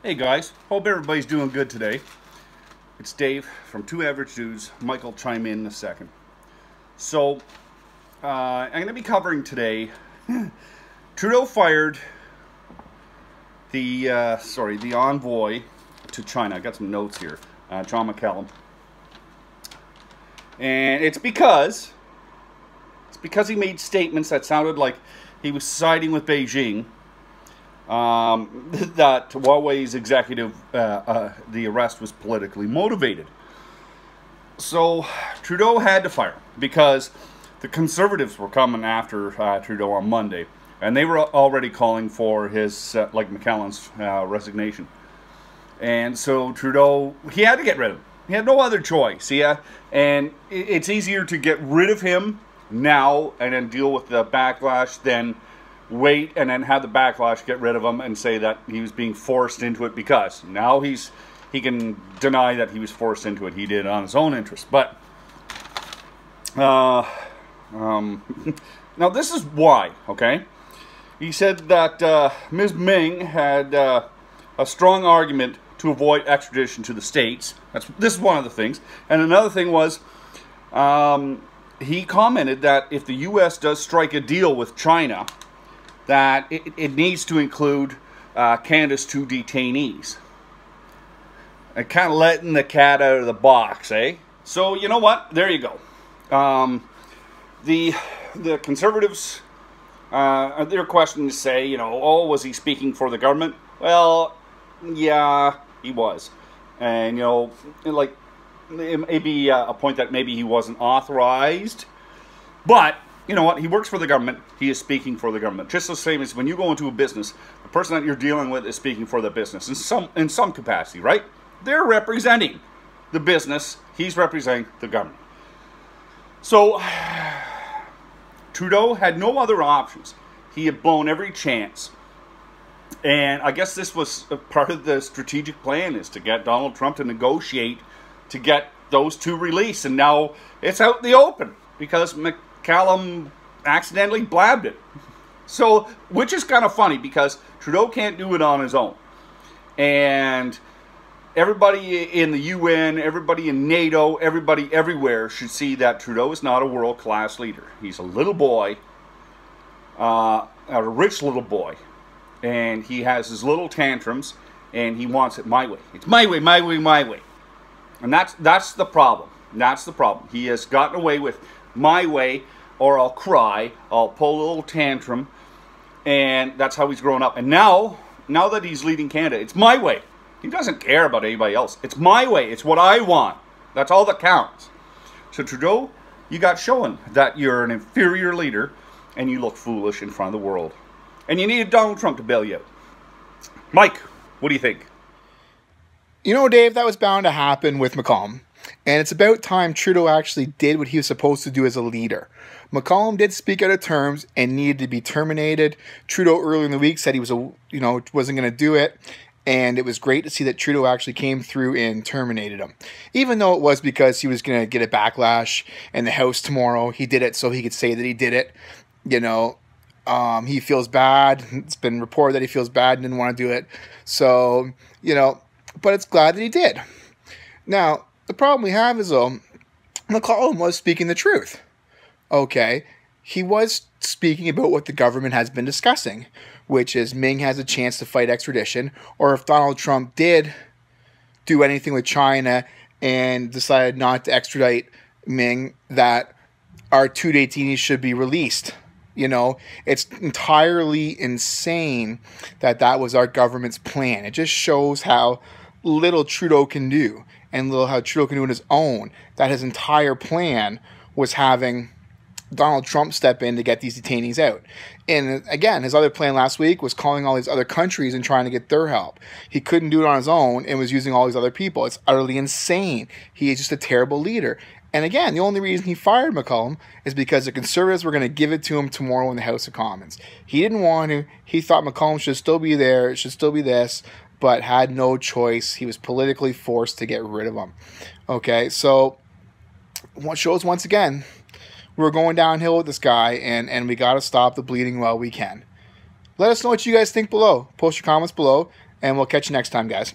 Hey guys, hope everybody's doing good today. It's Dave from Two Average Dudes. Mike will chime in a second. So, I'm going to be covering today. Trudeau fired the envoy to China. I got some notes here. John McCallum, and it's because he made statements that sounded like he was siding with Beijing. That Huawei's executive, the arrest was politically motivated. So Trudeau had to fire him because the Conservatives were coming after Trudeau on Monday, and they were already calling for his, like McCallum's, resignation. And so Trudeau, he had to get rid of him. He had no other choice, yeah? And it's easier to get rid of him now and then deal with the backlash than wait and then have the backlash get rid of him and say that he was being forced into it, because now he can deny that he was forced into it. He did it on his own interest. But now this is why, okay? He said that Ms. Ming had a strong argument to avoid extradition to the States. This is one of the things. And another thing was, he commented that if the U.S. does strike a deal with China, that it needs to include Canada's 2 detainees. And kind of letting the cat out of the box, eh? So, you know what? There you go. The Conservatives, their question to say, oh, was he speaking for the government? Well, yeah, he was. And, like, it may be a point that maybe he wasn't authorized, but you know what? He works for the government. He is speaking for the government. Just the same as when you go into a business, the person that you're dealing with is speaking for the business in some capacity, right? They're representing the business. He's representing the government. So Trudeau had no other options. He had blown every chance. And I guess this was a part of the strategic plan, is to get Donald Trump to negotiate to get those 2 released. And now it's out in the open because McCallum accidentally blabbed it. So, which is kind of funny because Trudeau can't do it on his own. And everybody in the UN, everybody in NATO, everybody everywhere should see that Trudeau is not a world-class leader. He's a little boy, a rich little boy. And he has his little tantrums, and he wants it my way. It's my way, my way, my way. And that's the problem. That's the problem. He has gotten away with my way, or I'll cry, I'll pull a little tantrum, and that's how he's grown up. And now that he's leading Canada, it's my way. He doesn't care about anybody else. It's my way. It's what I want. That's all that counts. So Trudeau, you got shown that you're an inferior leader, and you look foolish in front of the world. And you needed Donald Trump to bail you out. Mike, what do you think? Dave, that was bound to happen with McCallum. And it's about time Trudeau actually did what he was supposed to do as a leader. McCallum did speak out of terms and needed to be terminated. Trudeau earlier in the week said he was wasn't going to do it. And it was great to see that Trudeau actually came through and terminated him. Even though it was because he was going to get a backlash in the House tomorrow, he did it so he could say that he did it. He feels bad. It's been reported that he feels bad and didn't want to do it. So, but it's glad that he did. Now, the problem we have is, McCallum was speaking the truth. Okay, he was speaking about what the government has been discussing, which is Ming has a chance to fight extradition, or if Donald Trump did do anything with China and decided not to extradite Ming, that our 2 detainees should be released. It's entirely insane that was our government's plan. It just shows how little Trudeau can do, and how Trudeau can do on his own. That his entire plan was having Donald Trump step in to get these detainees out. And again, his other plan last week was calling all these other countries and trying to get their help. He couldn't do it on his own and was using all these other people. It's utterly insane. He is just a terrible leader. And again, the only reason he fired McCallum is because the Conservatives were going to give it to him tomorrow in the House of Commons. He didn't want to. He thought McCallum should still be there. It should still be this, but had no choice. He was politically forced to get rid of him. Okay, so what shows once again, we're going downhill with this guy, and we got to stop the bleeding while we can. Let us know what you guys think below. Post your comments below, and we'll catch you next time, guys.